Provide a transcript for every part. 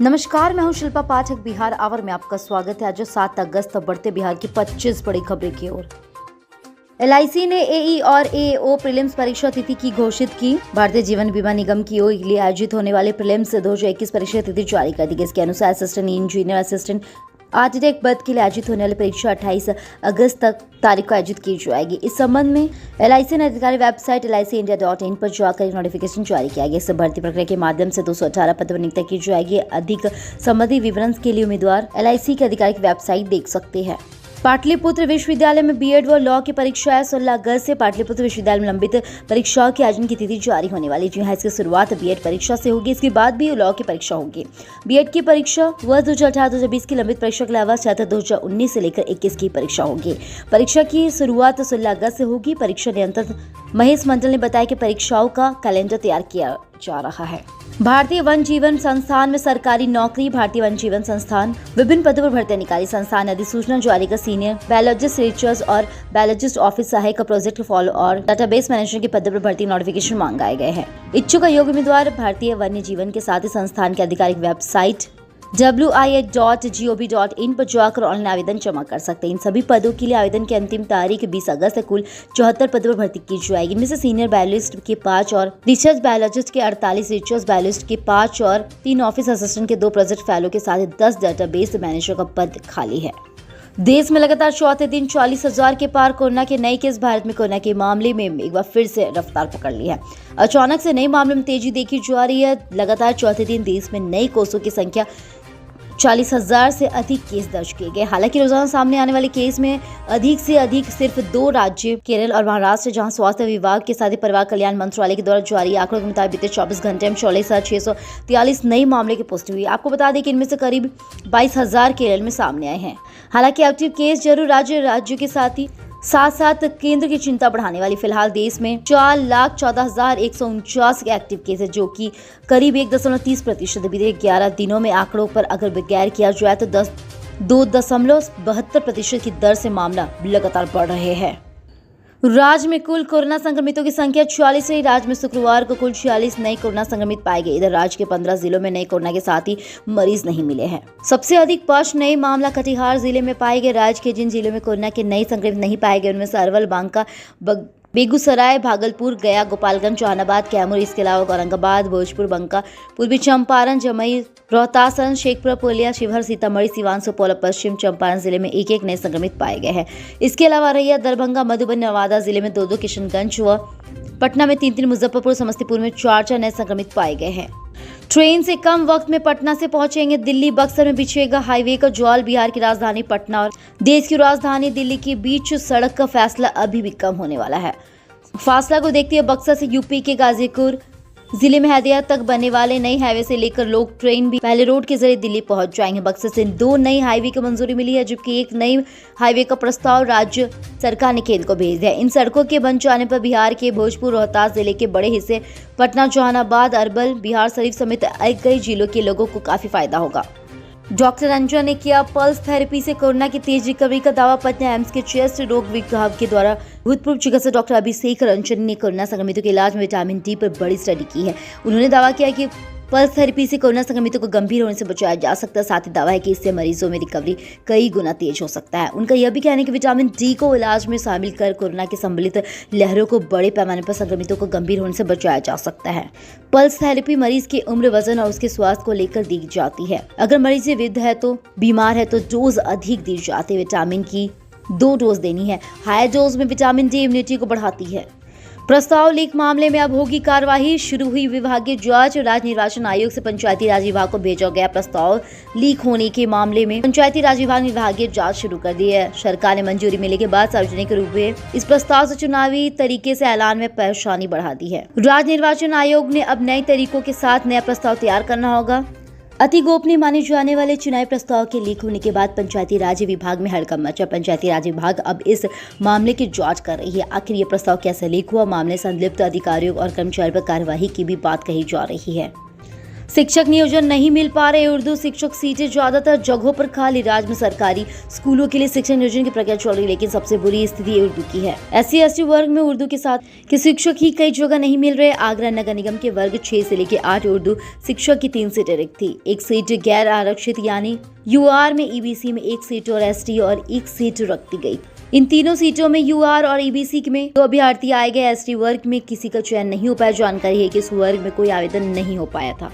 नमस्कार, मैं हूं शिल्पा पाठक। बिहार आवर में आपका स्वागत है। आज 7 अगस्त बढ़ते बिहार की 25 बड़ी खबरें की ओर। एलआईसी ने एई और एओ प्रीलिम्स परीक्षा तिथि की घोषित की। भारतीय जीवन बीमा निगम की ओर लिए आयोजित होने वाले प्रीलिम्स 2021 परीक्षा तिथि जारी कर दी गई। इसके अनुसार असिस्टेंट इंजीनियर, असिस्टेंट आर्किटेक्ट पद के लिए आयोजित होने वाली परीक्षा 28 अगस्त तक तारीख को आयोजित की जाएगी। इस संबंध में एलआईसी ने अधिकारी वेबसाइट licindia.in पर जाकर एक नोटिफिकेशन जारी किया गया। इस भर्ती प्रक्रिया के माध्यम से 218 पदों पर नियुक्ति की जाएगी। अधिक संबंधित विवरण के लिए उम्मीदवार एलआईसी की आधिकारिक वेबसाइट देख सकते हैं। पाटलिपुत्र विश्वविद्यालय में बीएड व लॉ की परीक्षाएं 16 अगस्त से पाटलिपुत्र विश्वविद्यालय में लंबित परीक्षाओं के आयोजन की तिथि जारी होने वाली। जी हाँ, इसकी शुरुआत बीएड परीक्षा से होगी। इसके बाद भी लॉ की परीक्षा होगी। बीएड की परीक्षा वर्ष 2018-2020 की लंबित परीक्षा के अलावा 2019 से लेकर 21 की परीक्षा होगी। परीक्षा की शुरुआत 16 अगस्त से होगी। परीक्षा नियंत्रक महेश मंडल ने बताया कि परीक्षाओं का कैलेंडर तैयार किया जा रहा है। भारतीय वन जीवन संस्थान में सरकारी नौकरी। भारतीय वन जीवन संस्थान विभिन्न पदों पर भर्ती निकाली। संस्थान ने अधिसूचना जारी कर सीनियर बायोलॉजिस्ट रिसर्च और बायोलॉजिस्ट ऑफिस सहायक प्रोजेक्ट फॉलो और डाटाबेस मैनेजर के पदों पर भर्ती नोटिफिकेशन मांगाए गए हैं। इच्छुक योग्य उम्मीदवार भारतीय वन्य जीवन के साथ ही संस्थान की आधिकारिक वेबसाइट wia.gov.in पर जाकर ऑनलाइन आवेदन जमा कर सकते हैं। इन सभी पदों के लिए आवेदन की अंतिम तारीख 20 अगस्त है। कुल 74 पदों पर भर्ती की जाएगी। इनमें से सीनियर बायोलॉजिस्ट के 5 और रिसर्च बायोलॉजिस्ट के 48, रिसर्च बायोलॉजिस्ट के 5 और 3 ऑफिस असिस्टेंट के 2 प्रोजेक्ट फेलो के साथ 10 डाटाबेस मैनेजर का पद खाली है। देश में लगातार चौथे दिन 40,000 के पार कोरोना के नए केस। भारत में कोरोना के मामले में एक बार फिर से रफ्तार पकड़ ली है। अचानक से नए मामलों में तेजी देखी जा रही है। लगातार चौथे दिन देश में नए केसों की संख्या 40,000 से अधिक केस दर्ज किए गए। हालांकि रोजाना सामने आने वाले केस में अधिक से अधिक सिर्फ 2 राज्य केरल और महाराष्ट्र, जहां स्वास्थ्य विभाग के साथ ही परिवार कल्याण मंत्रालय के द्वारा जारी आंकड़ों के मुताबिक बीते 24 घंटे में 44,643 नए मामले की पुष्टि हुई। आपको बता दें कि इनमें से करीब 22,000 केरल में सामने आए हैं। हालांकि एक्टिव केस जरूर राज्यों के साथ केंद्र की चिंता बढ़ाने वाली। फिलहाल देश में 4,14,149 एक्टिव केस है, जो कि करीब 1.30%। बीते 11 दिनों में आंकड़ों पर अगर गैर किया जाए तो 2.72% की दर से मामला लगातार बढ़ रहे हैं। राज्य में कुल कोरोना संक्रमितों की संख्या 44 रही। राज्य में शुक्रवार को कुल 46 नए कोरोना संक्रमित पाए गए। इधर राज्य के 15 जिलों में नए कोरोना के साथ ही मरीज नहीं मिले हैं। सबसे अधिक 5 नए मामला कटिहार जिले में पाए गए। राज्य के जिन जिलों में कोरोना के नए संक्रमित नहीं पाए गए उनमें से अरवल, बांका, बेगूसराय, भागलपुर, गया, गोपालगंज, जहानाबाद, कैमूर, इसके अलावा औरंगाबाद, भोजपुर, बंका, पूर्वी चंपारण, जमुई, रोहतास, शेखपुरा, पुलिया, शिवहर, सीतामढ़ी, सिवान, सुपौल, पश्चिम चंपारण जिले में 1-1 नए संक्रमित पाए गए हैं। इसके अलावा रैया, दरभंगा, मधुबनी, नवादा जिले में 2-2, किशनगंज व पटना में 3-3, मुजफ्फरपुर, समस्तीपुर में 4-4 नए संक्रमित पाए गए हैं। ट्रेन से कम वक्त में पटना से पहुंचेंगे दिल्ली। बक्सर में बिछेगा हाईवे का जाल। बिहार की राजधानी पटना और देश की राजधानी दिल्ली के बीच सड़क का फासला अभी भी कम होने वाला है। फासला को देखते हुए बक्सर से यूपी के गाजीपुर जिले में हदिया तक बनने वाले नई हाईवे से लेकर लोग ट्रेन भी पहले रोड के जरिए दिल्ली पहुंच जाएंगे। बक्सर से 2 नई हाईवे की मंजूरी मिली है, जबकि 1 नई हाईवे का प्रस्ताव राज्य सरकार ने केंद्र को भेज दिया। इन सड़कों के बन जाने पर बिहार के भोजपुर, रोहतास जिले के बड़े हिस्से, पटना, जहानाबाद, अरवल, बिहार शरीफ समेत कई जिलों के लोगों को काफी फायदा होगा। डॉक्टर रंजन ने किया पल्स थेरेपी से कोरोना की तेज रिकवरी का दावा। पटना एम्स के चेस्ट रोग विभाग के द्वारा भूतपूर्व चिकित्सक डॉक्टर अभिषेक रंजन ने कोरोना संक्रमितों के इलाज में विटामिन डी पर बड़ी स्टडी की है। उन्होंने दावा किया कि पल्स थेरेपी से कोरोना संक्रमितों को गंभीर होने से बचाया जा सकता है। साथ ही दावा है कि इससे मरीजों में रिकवरी कई गुना तेज हो सकता है। उनका यह भी कहना है कि विटामिन डी को इलाज में शामिल कर कोरोना के सम्मिलित लहरों को बड़े पैमाने पर संक्रमितों को गंभीर होने से बचाया जा सकता है। पल्स थेरेपी मरीज की उम्र, वजन और उसके स्वास्थ्य को लेकर दी जाती है। अगर मरीज वृद्ध है तो बीमार है तो डोज अधिक दी जाती है। विटामिन की 2 डोज देनी है। हाई डोज में विटामिन डी इम्यूनिटी को बढ़ाती है। प्रस्ताव लीक मामले में अब होगी कार्रवाई। शुरू हुई विभागीय जांच। राज्य निर्वाचन आयोग से पंचायती राज विभाग को भेजा गया प्रस्ताव लीक होने के मामले में पंचायती राज विभाग ने विभागीय जांच शुरू कर दी है। सरकार ने मंजूरी मिलने के बाद सार्वजनिक रूप में इस प्रस्ताव से चुनावी तरीके से ऐलान में परेशानी बढ़ा दी है। राज्य निर्वाचन आयोग ने अब नए तरीकों के साथ नया प्रस्ताव तैयार करना होगा। अति गोपनीय माने जाने वाले चुनावी प्रस्ताव के लीक होने के बाद पंचायती राज विभाग में हड़कंप मचा। पंचायती राज विभाग अब इस मामले की जांच कर रही है। आखिर ये प्रस्ताव कैसे लीक हुआ, मामले संलिप्त अधिकारियों और कर्मचारियों पर कार्यवाही की भी बात कही जा रही है। शिक्षक नियोजन नहीं मिल पा रहे उर्दू शिक्षक सीटें ज्यादातर जगहों पर खाली। राज्य में सरकारी स्कूलों के लिए शिक्षक नियोजन की प्रक्रिया चल रही, लेकिन सबसे बुरी स्थिति उर्दू की है। SC/ST वर्ग में उर्दू के साथ के शिक्षक ही कई जगह नहीं मिल रहे। आगरा नगर निगम के वर्ग 6 से लेकर 8 उर्दू शिक्षक की 3 सीटें रिक्त थी। एक सीट गैर आरक्षित यानी UR में, EBC में 1 सीट और ST और 1 सीट रखी गई। इन तीनों सीटों में UR और EBC में 2 अभ्यर्थी आए गए। ST वर्ग में किसी का चयन नहीं हो पाया। जानकारी है कि इस वर्ग में कोई आवेदन नहीं हो पाया था।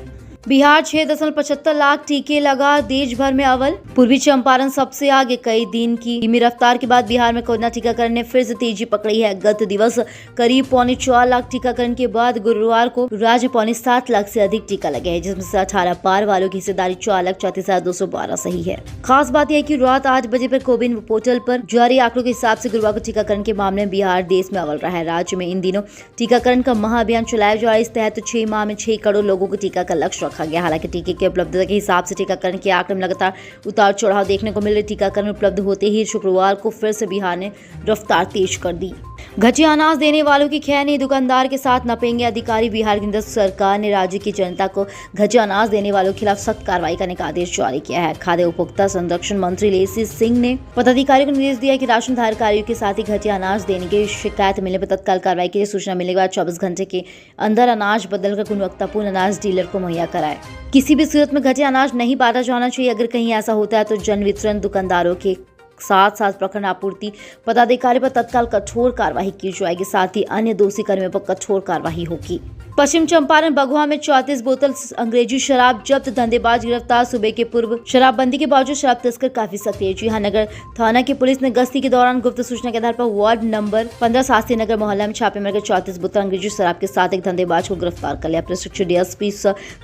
बिहार 6.75 लाख टीके लगा देश भर में अव्वल। पूर्वी चंपारण सबसे आगे। कई दिन की धीमी रफ्तार के बाद बिहार में कोरोना टीकाकरण ने फिर से तेजी पकड़ी है। गत दिवस करीब 4.25 लाख टीकाकरण के बाद गुरुवार को राज्य में 7.25 लाख से अधिक टीका लगे हैं, जिसमें से 18 पार वालों की हिस्सेदारी 4,34,212 सही है। खास बात यह है कि रात 8 बजे पर कोविन पोर्टल पर जारी आंकड़ों के हिसाब से गुरुवार को टीकाकरण के मामले में बिहार देश में अव्वल रहा है। राज्य में इन दिनों टीकाकरण का महाअभियान चलाया जा रहा है। इस तहत 6 माह में 6 करोड़ लोगों को टीका का लक्ष्य रखा गया। हालांकि टीके की उपलब्धता के हिसाब से टीकाकरण के आंकड़े में लगातार उतार चढ़ाव देखने को मिल रहे। टीकाकरण उपलब्ध होते ही शुक्रवार को फिर से बिहार ने रफ्तार तेज कर दी। घटिया अनाज देने वालों की खैनी दुकानदार के साथ नपेंगे अधिकारी। बिहार की सरकार ने राज्य की जनता को घटिया अनाज देने वालों के खिलाफ सख्त कार्रवाई करने का आदेश जारी किया है। खाद्य उपभोक्ता संरक्षण मंत्री लेसी सिंह ने पदाधिकारियों को निर्देश दिया कि राशन धारकारियों के साथ ही घटिया अनाज देने की शिकायत मिलने पर तत्काल कार्रवाई के लिए सूचना मिलने के बाद 24 घंटे के अंदर अनाज बदलकर गुणवत्तापूर्ण अनाज डीलर को मुहैया कराए। किसी भी सूरत में घटिया अनाज नहीं बांटा जाना चाहिए। अगर कहीं ऐसा होता है तो जन वितरण दुकानदारों के साथ साथ प्रखंड आपूर्ति पदाधिकारी पर तत्काल कठोर कार्रवाई की जाएगी। साथ ही अन्य दोषी कर्मियों पर कठोर कार्रवाई होगी। पश्चिम चंपारण बगुआ में 34 बोतल अंग्रेजी शराब जब्त, धंधेबाज गिरफ्तार। सूबे के पूर्व शराबबंदी के बावजूद शराब तस्कर काफी सक्रिय। जी हां, नगर थाना की पुलिस ने गश्ती के दौरान गुप्त सूचना के आधार पर वार्ड नंबर 15 शास्त्री नगर मोहल्ला में छापे मारकर 34 बोतल अंग्रेजी शराब के साथ एक धंधेबाज को गिरफ्तार कर लिया। प्रशिक्षु DSP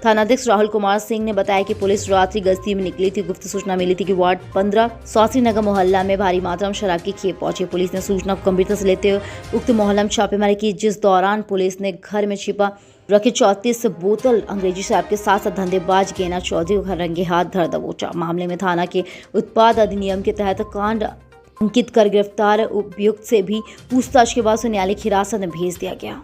थानाध्यक्ष राहुल कुमार सिंह ने बताया कि पुलिस रात्रि गश्ती में निकली थी। गुप्त सूचना मिली थी कि वार्ड 15 शास्त्री नगर मोहल्ला में भारी मात्रा में शराब की खेप पहुंची। पुलिस ने सूचना को गंभीरता से लेते हुए उक्त मोहल्ला में छापेमारी की, जिस दौरान पुलिस ने घर में छिपा रखे 34 बोतल अंग्रेजी शराब के साथ साथ धंधेबाज गेना चौधरी को रंगे हाथ धर दबोचा। मामले में थाना के उत्पाद अधिनियम के तहत कांड अंकित कर गिरफ्तार अभियुक्त से भी पूछताछ के बाद उसे न्यायालय की हिरासत में भेज दिया गया।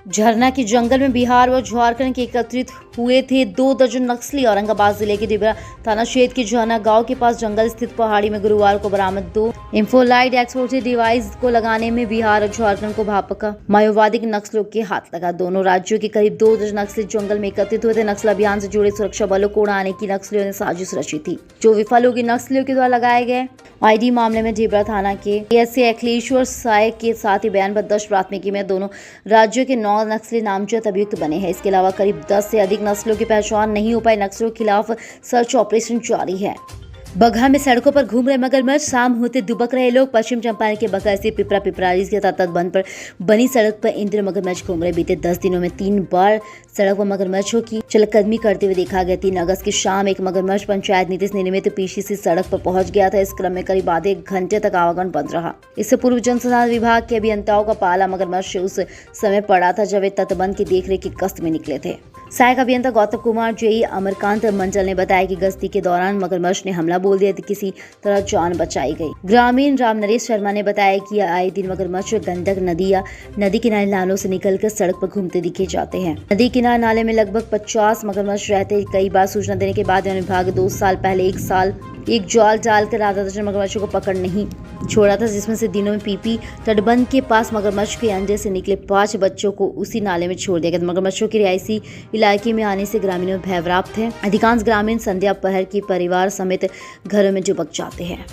झरना के जंगल में बिहार व झारखंड के एकत्रित हुए थे 2 दर्जन नक्सली। औरंगाबाद जिले के डिबरा थाना क्षेत्र के झरना गांव के पास जंगल स्थित पहाड़ी में गुरुवार को बरामद 2 इंफोलाइट एक्सप्लोजिव डिवाइस को लगाने में बिहार और झारखंड को भापका माओवादी के नक्सलियों के हाथ लगा। दोनों राज्यों के करीब 2 दर्जन नक्सली जंगल में एकत्रित हुए थे। नक्सल अभियान से जुड़े सुरक्षा बलों को उड़ाने की नक्सलियों ने साजिश रची थी, जो विफल होगी। नक्सलियों के द्वारा लगाए गए ID मामले में डिबरा थाना के ASA अखिलेश्वर साय के साथ ही बयान पर 10 प्राथमिकी में दोनों राज्यों के 9 नक्सली नामजद अभियुक्त बने हैं। इसके अलावा करीब 10 से अधिक नस्लों की पहचान नहीं हो पाई। नक्सलियों के खिलाफ सर्च ऑपरेशन जारी है। बगहा में सड़कों पर घूम रहे मगरमच्छ, शाम होते दुबक रहे लोग। पश्चिम चंपारण के बगहा से पिपरा पिपराली के तटबंध पर बनी सड़क पर इन दिनों मगरमच्छ घूम रहे। बीते 10 दिनों में 3 बार सड़क पर मगरमच्छों की चलकदमी करते हुए देखा गया। 3 अगस्त की शाम एक मगरमच्छ पंचायत नीति निर्मित PCC सड़क पर पहुंच गया था। इस क्रम में करीब आधे 1 घंटे तक आवागमन बंद रहा। इससे पूर्व जन संसाधन विभाग के अभियंताओं का पाला मगरमच्छ उस समय पड़ा था जब वे तटबंध की देखरेख की गश्त में निकले थे। सहायक अभियंता गौतम कुमार JE अमरकांत मंडल ने बताया कि गश्ती के दौरान मगरमच्छ ने हमला बोल दिया, किसी तरह जान बचाई गई। ग्रामीण राम नरेश शर्मा ने बताया कि आए दिन मगरमच्छ गंडक नदी या नदी किनारे नालों से निकलकर सड़क पर घूमते दिखे जाते हैं। नदी किनारे नाले में लगभग 50 मगरमच्छ रहते। कई बार सूचना देने के बाद वन विभाग 2 साल पहले एक जाल डालकर आधा दर्जन मगरमच्छों को पकड़ नहीं छोड़ा था, जिसमें से दिनों में पीपी तटबंध के पास मगरमच्छ के अंडे से निकले 5 बच्चों को उसी नाले में छोड़ दिया गया। मगरमच्छों के रिहायशी इलाके में आने से ग्रामीणों में भय व्याप्त है। अधिकांश ग्रामीण संध्या पहर की परिवार समेत घरों में दुबक जाते हैं।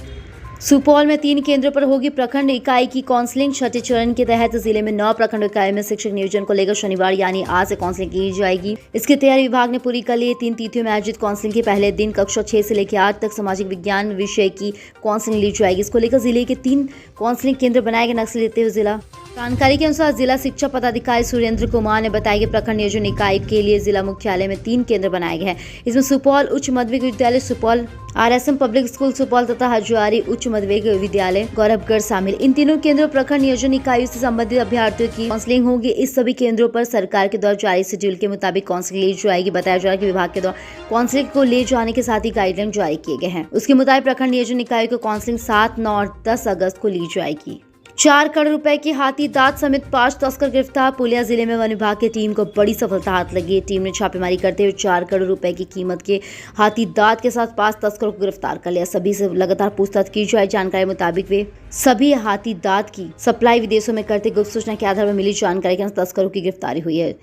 सुपौल में 3 केंद्रों पर होगी प्रखंड इकाई की काउंसलिंग। छठे चरण के तहत जिले में 9 प्रखंड इकाई में शिक्षक नियोजन को लेकर शनिवार यानी आज से काउंसलिंग की जाएगी। इसकी तैयारी विभाग ने पूरी कर ली। 3 तिथियों में आयोजित काउंसलिंग के पहले दिन कक्षा 6 से लेकर 8 तक सामाजिक विज्ञान विषय की काउंसलिंग ली जाएगी। इसको लेकर जिले के 3 काउंसलिंग केंद्र बनाए गए। नक्सल लेते हुए जिला जानकारी के अनुसार जिला शिक्षा पदाधिकारी सुरेंद्र कुमार ने बताया कि प्रखंड नियोजन इकाई के लिए जिला मुख्यालय में 3 केंद्र बनाए गए हैं। इसमें सुपौल उच्च माध्यमिक विद्यालय Supaul, RSM public school Supaul तथा हजारी उच्च माध्यमिक विद्यालय गौरवगढ़ शामिल। इन तीनों केंद्रों प्रखंड नियोजन इकाइयों से संबंधित अभ्यर्थियों की काउंसलिंग होगी। इस सभी केंद्रों पर सरकार के द्वारा जारी शेड्यूल के मुताबिक काउंसलिंग ली जाएगी। बताया जा रहा है कि विभाग के द्वारा काउंसलिंग को ले जाने के साथ ही गाइडलाइन जारी किए गए हैं। उसके मुताबिक प्रखंड नियोजन इकाइयों की काउंसलिंग 7, 9 और 10 अगस्त को ली जाएगी। 4 करोड़ रुपए की हाथी दांत समेत 5 तस्कर गिरफ्तार। पुलिया जिले में वन विभाग की टीम को बड़ी सफलता हाथ लगी। टीम ने छापेमारी करते हुए 4 करोड़ रुपए की कीमत के हाथी दांत के साथ 5 तस्करों को गिरफ्तार कर लिया। सभी से लगातार पूछताछ की जाए। जानकारी मुताबिक वे सभी हाथी दांत की सप्लाई विदेशों में करते। गुप्त सूचना के आधार पर मिली जानकारी के अनुसार तस्करों की गिरफ्तारी हुई है।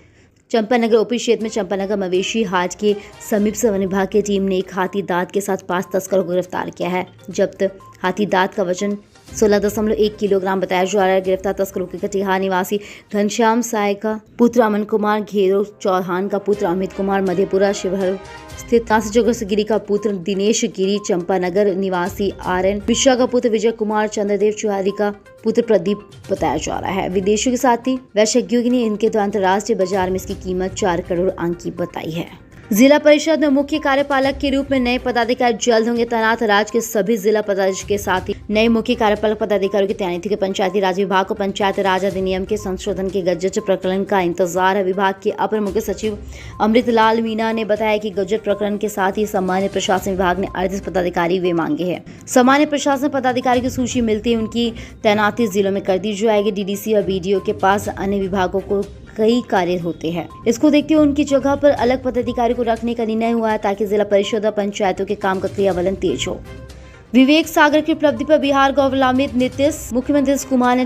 चंपानगर ओपी क्षेत्र में चंपानगर मवेशी हाट के समीप से वन विभाग की टीम ने एक हाथी दांत के साथ 5 तस्करों को गिरफ्तार किया है। जब्त हाथी दांत का वजन 16.1 किलोग्राम बताया जा रहा है। गिरफ्तार तस्करों के कटिहार निवासी घनश्याम साय का पुत्र अमन कुमार, घेरो चौहान का पुत्र अमित कुमार, मधेपुरा शिवहर स्थित तांसीचोगर गिरी का पुत्र दिनेश गिरी, चंपानगर निवासी आरएन मिश्रा का पुत्र विजय कुमार, चंद्रदेव चौहारी का पुत्र प्रदीप बताया जा रहा है। विदेशियों के साथ ही वैश्विज्ञों ने इनके तो अंतर्राष्ट्रीय बाजार में इसकी कीमत 4 करोड़ अंक की बताई है। जिला परिषद में मुख्य कार्यपालक के रूप में नए पदाधिकारी जल्द होंगे तैनात। राज्य के सभी जिला पदाधिकारी के साथ ही नए मुख्य कार्यपालक पदाधिकारियों की तैनाती के पंचायती राज विभाग को पंचायत राज अधिनियम के संशोधन के गजट प्रकरण का इंतजार है। विभाग के अपर मुख्य सचिव अमृतलाल मीणा ने बताया कि गजट प्रकरण के साथ ही सामान्य प्रशासन विभाग ने 38 पदाधिकारी वे मांगे हैं। सामान्य प्रशासन पदाधिकारी की सूची मिलती है उनकी तैनाती जिलों में कर दी जाएगी। डीडीसी और बीडीओ के पास अन्य विभागों को कई कार्य होते हैं। इसको देखते हुए उनकी जगह पर अलग पदाधिकारी को रखने का निर्णय हुआ है ताकि जिला परिषद और पंचायतों के काम का क्रियान्वयन तेज हो। विवेक सागर की उपलब्धि पर बिहार गौरवान्वित नीतीश मुख्यमंत्री नीतीश कुमार ने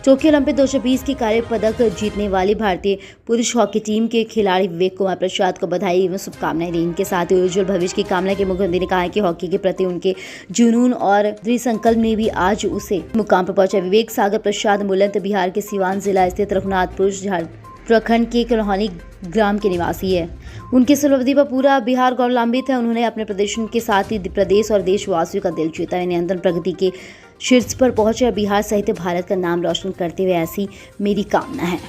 टोक्यो ओलंपिक 2020 की कार्य पदक जीतने वाली भारतीय पुरुष हॉकी टीम के खिलाड़ी विवेक कुमार प्रसाद को बधाई एवं शुभकामनाएं दी। इनके साथ ही उज्जवल भविष्य की कामना की मुख्यमंत्री ने कहा है कि हॉकी के प्रति उनके जुनून और दृढ़ संकल्प ने भी आज उसे मुकाम पर पहुंचा। विवेक सागर प्रसाद मूलतः बिहार के सिवान जिला स्थित रघुनाथपुर प्रखंड के कलहौनी ग्राम के निवासी है। उनकी उपलब्धि पर पूरा बिहार गौरवान्वित है। उन्होंने अपने प्रदर्शन के साथ ही प्रदेश और देशवासियों का दिल जीता है। निरंतर प्रगति के शीर्ष पर पहुंचे बिहार सहित भारत का नाम रोशन करते हुए ऐसी मेरी कामना है।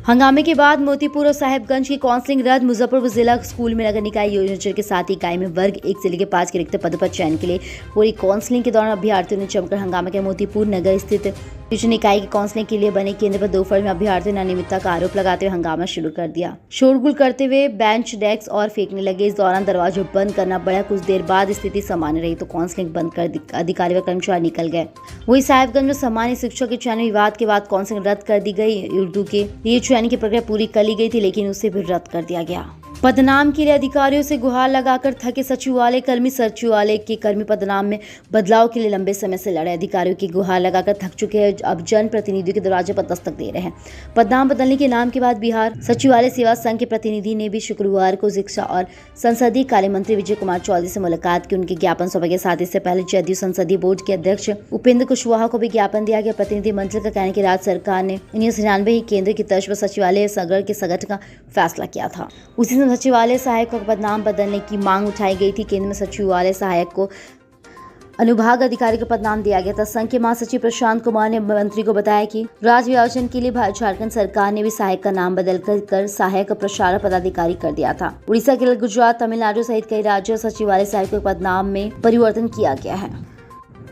हंगामे के बाद मोतीपुर और साहेबगंज की काउंसलिंग रद्द। मुजफ्फरपुर जिला स्कूल में नगर निकाय योजना के साथ ही इकाई में वर्ग 1 से लेकर 5 के रिक्त पद पर चयन के लिए पूरी काउंसलिंग के दौरान अभ्यर्थियों ने जमकर हंगामा किया। मोतीपुर नगर स्थित योजना इकाई की काउंसलिंग के लिए बने केंद्र पर दोपहर में अभ्यर्थियों ने अनियमितता का आरोप लगाते हुए हंगामा शुरू कर दिया। शोरगुल करते हुए बेंच डेस्क और फेंकने लगे। इस दौरान दरवाजे बंद करना पड़ा। कुछ देर बाद स्थिति सामान्य रही तो काउंसलिंग बंद कर अधिकारी व कर्मचारी निकल गए। वही साहेबगंज में सामान्य शिक्षक के चयन विवाद के बाद काउंसलिंग रद्द कर दी गई। उर्दू के लिए चयन की प्रक्रिया पूरी कर ली गई थी लेकिन उसे भी रद्द कर दिया गया। पदनाम के लिए अधिकारियों से गुहार लगाकर थके सचिवालय कर्मी। सचिवालय के कर्मी पदनाम में बदलाव के लिए लंबे समय से लड़े। अधिकारियों की गुहार लगाकर थक चुके हैं। अब जन प्रतिनिधियों के दरवाजे पर दस्तक दे रहे हैं। पदनाम बदलने के नाम के बाद बिहार सचिवालय सेवा संघ के प्रतिनिधि ने भी शुक्रवार को शिक्षा और संसदीय कार्य मंत्री विजय कुमार चौधरी से मुलाकात की। उनके ज्ञापन सभा के साथ इससे पहले जदयू संसदीय बोर्ड के अध्यक्ष उपेंद्र कुशवाहा को भी ज्ञापन दिया गया। प्रतिनिधि मंडल का कहना कि राज्य सरकार ने 1999 ही केंद्र की तर्ज पर सचिवालय सगढ़ के संगठन का फैसला किया था। उसी समय सचिवालय सहायक का पदनाम बदलने की मांग उठाई गई थी। केंद्र में सचिवालय सहायक को अनुभाग अधिकारी का पदनाम दिया गया था। संघ के महासचिव प्रशांत कुमार ने मंत्री को बताया कि राज्य विभाजन के लिए झारखंड सरकार ने भी सहायक का नाम बदलकर सहायक प्रसारण पदाधिकारी कर दिया था। उड़ीसा के गुजरात तमिलनाडु सहित कई राज्यों सचिवालय सहायक के पदनाम में परिवर्तन किया गया है।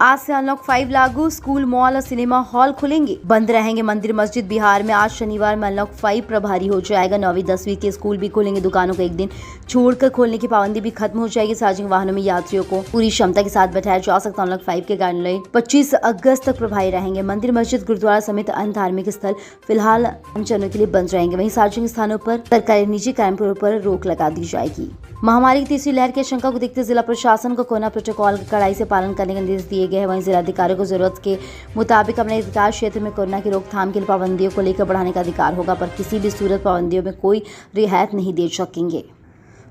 आज से अनलॉक 5 लागू। स्कूल, मॉल और सिनेमा हॉल खुलेंगे, बंद रहेंगे मंदिर मस्जिद। बिहार में आज शनिवार में अनलॉक 5 प्रभावी हो जाएगा। 9वीं 10वीं के स्कूल भी खुलेंगे। दुकानों को एक दिन छोड़कर खोलने की पाबंदी भी खत्म हो जाएगी। सार्वजनिक वाहनों में यात्रियों को पूरी क्षमता के साथ बैठाया जा सकता है। अनलॉक 5 के गाइडलाइन 25 अगस्त तक प्रभावी रहेंगे। मंदिर मस्जिद गुरुद्वारा समेत अन्य धार्मिक स्थल फिलहाल चरणों के लिए बंद रहेंगे। वहीं सार्वजनिक स्थानों पर सरकारी निजी कार्यक्रमों पर रोक लगा दी जाएगी। महामारी की तीसरी लहर की आशंका को देखते जिला प्रशासन को कोरोना प्रोटोकॉल का कड़ाई से पालन करने के निर्देश दिए गए हैं। वहीं जिलाधिकारियों को जरूरत के मुताबिक अपने अधिकार क्षेत्र में कोरोना की रोकथाम के लिए पाबंदियों को लेकर बढ़ाने का अधिकार होगा, पर किसी भी सूरत पाबंदियों में कोई रियायत नहीं दे सकेंगे।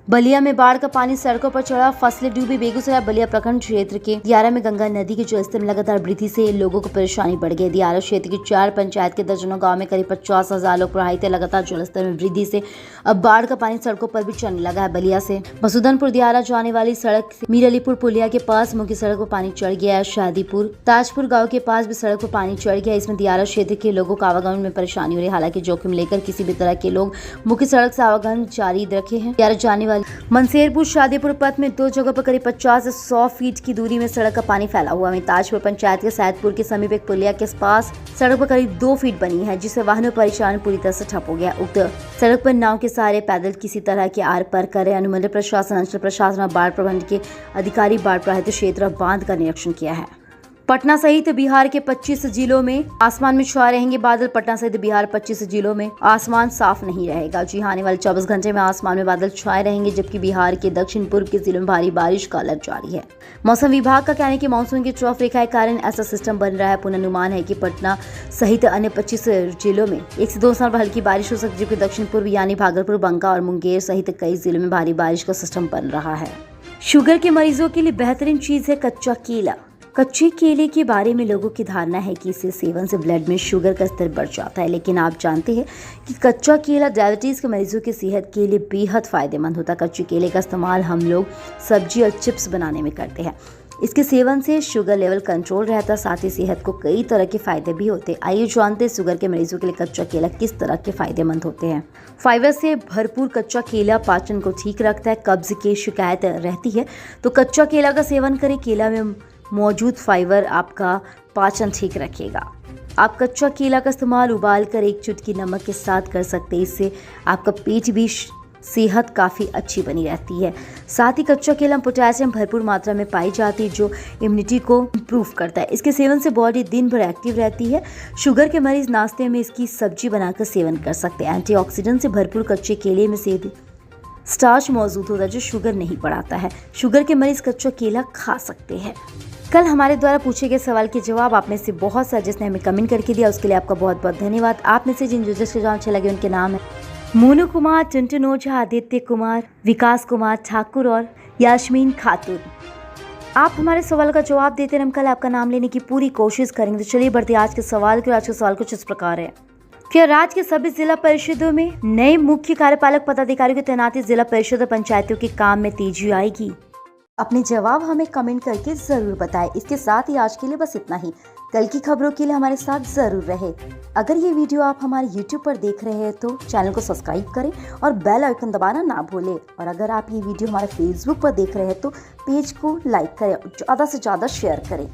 बलिया में बाढ़ का पानी सड़कों पर चढ़ा, फसलें डूबी। बेगूसराय बलिया प्रखंड क्षेत्र के दियारा में गंगा नदी के जलस्तर में लगातार वृद्धि से लोगों को परेशानी बढ़ गई। दियारा क्षेत्र की 4 पंचायत के दर्जनों गांव में करीब 50,000 लोग प्रभावित है। लगातार जलस्तर में वृद्धि से अब बाढ़ का पानी सड़कों पर भी चढ़ने लगा है। बलिया से मसूदनपुर दियारा जाने वाली सड़क मीरलीपुर पुलिया के पास मुख्य सड़क पर पानी चढ़ गया है। शादीपुर ताजपुर गाँव के पास भी सड़क पर पानी चढ़ गया। इसमें दियारा क्षेत्र के लोगों को आवागमन में परेशानी हो रही है। हालांकि जोखिम लेकर किसी भी तरह के लोग मुख्य सड़क से आवागमन जारी रखे हैं। दियारा जाने वाली मनसेरपुर शादीपुर पथ में 2 जगहों पर करीब 50 से 100 फीट की दूरी में सड़क का पानी फैला हुआ है। ताजपुर पंचायत के सैदपुर के समीप एक पुलिया के पास सड़क पर करीब 2 फीट बनी है, जिससे वाहनों का परिचालन पूरी तरह से ठप हो गया। उक्त सड़क पर नाव के सहारे पैदल किसी तरह के आर पार कर रहे। अनुमंडल प्रशासन, अंचल प्रशासन और बाढ़ प्रबंधन के अधिकारी बाढ़ प्रभावित क्षेत्र और बांध का निरीक्षण किया है। पटना सहित बिहार के 25 जिलों में आसमान में छाए रहेंगे बादल। पटना सहित बिहार 25 जिलों में आसमान साफ नहीं रहेगा। जी हाँ, आने वाले 24 घंटे में आसमान में बादल छाए रहेंगे, जबकि बिहार के दक्षिण पूर्व के जिलों में भारी बारिश का अलर्ट जारी है। मौसम विभाग का कहना है कि मानसून की ट्रफ रेखा के कारण ऐसा सिस्टम बन रहा है। पूर्वानुमान है कि पटना सहित अन्य 25 जिलों में 1 से 2 स्थानों पर हल्की बारिश हो सकती है, जबकि दक्षिण पूर्व यानी भागलपुर, बंका और मुंगेर सहित कई जिलों में भारी बारिश का सिस्टम बन रहा है। शुगर के मरीजों के लिए बेहतरीन चीज है कच्चा केला। कच्चे केले के बारे में लोगों की धारणा है कि इसके सेवन से ब्लड में शुगर का स्तर बढ़ जाता है, लेकिन आप जानते हैं कि कच्चा केला डायबिटीज़ के मरीजों की सेहत के लिए बेहद फायदेमंद होता है। कच्चे केले का इस्तेमाल हम लोग सब्जी और चिप्स बनाने में करते हैं। इसके सेवन से शुगर लेवल कंट्रोल रहता है, साथ ही सेहत को कई तरह के फायदे भी होते हैं। आइए जानते हैं शुगर के मरीजों के लिए कच्चा केला किस तरह के फायदेमंद होते हैं। फाइबर से भरपूर कच्चा केला पाचन को ठीक रखता है। कब्ज की शिकायत रहती है तो कच्चा केला का सेवन करें। केला में मौजूद फाइबर आपका पाचन ठीक रखेगा। आप कच्चा केला का इस्तेमाल उबाल कर 1 चुटकी नमक के साथ कर सकते हैं। इससे आपका पेट भी सेहत काफ़ी अच्छी बनी रहती है। साथ ही कच्चा केला में पोटेशियम भरपूर मात्रा में पाई जाती है, जो इम्यूनिटी को इम्प्रूव करता है। इसके सेवन से बॉडी दिन भर एक्टिव रहती है। शुगर के मरीज नाश्ते में इसकी सब्जी बनाकर सेवन कर सकते हैं। एंटीऑक्सीडेंट से भरपूर कच्चे केले में से स्टार्च मौजूद होता है, जो शुगर नहीं बढ़ाता है। शुगर के मरीज कच्चा केला खा सकते हैं। कल हमारे द्वारा पूछे गए सवाल के जवाब आप में से बहुत सारे जिसने हमें कमेंट करके दिया, उसके लिए आपका बहुत बहुत धन्यवाद। आप में से जिन यूजर्स के जवाब अच्छे लगे उनके नाम है मोनू कुमार, टुनटुन ओझा, आदित्य कुमार, विकास कुमार ठाकुर और यास्मीन खातून। आप हमारे सवाल का जवाब देते हैं, हम कल आपका नाम लेने की पूरी कोशिश करेंगे। तो चलिए बढ़ते आज के सवाल की। आज का सवाल कुछ इस प्रकार है। क्या राज्य के सभी जिला परिषदों में नए मुख्य कार्यपालक पदाधिकारियों की तैनाती जिला परिषद और पंचायतों के काम में तेजी आएगी? अपने जवाब हमें कमेंट करके जरूर बताएं। इसके साथ ही आज के लिए बस इतना ही। कल की खबरों के लिए हमारे साथ जरूर रहे। अगर ये वीडियो आप हमारे YouTube पर देख रहे हैं तो चैनल को सब्सक्राइब करें और बेल आइकन दबाना ना भूलें। और अगर आप ये वीडियो हमारे Facebook पर देख रहे हैं तो पेज को लाइक करें और ज़्यादा से ज़्यादा शेयर करें।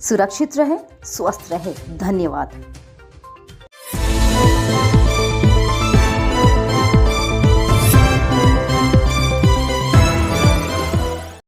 सुरक्षित रहें, स्वस्थ रहें। धन्यवाद।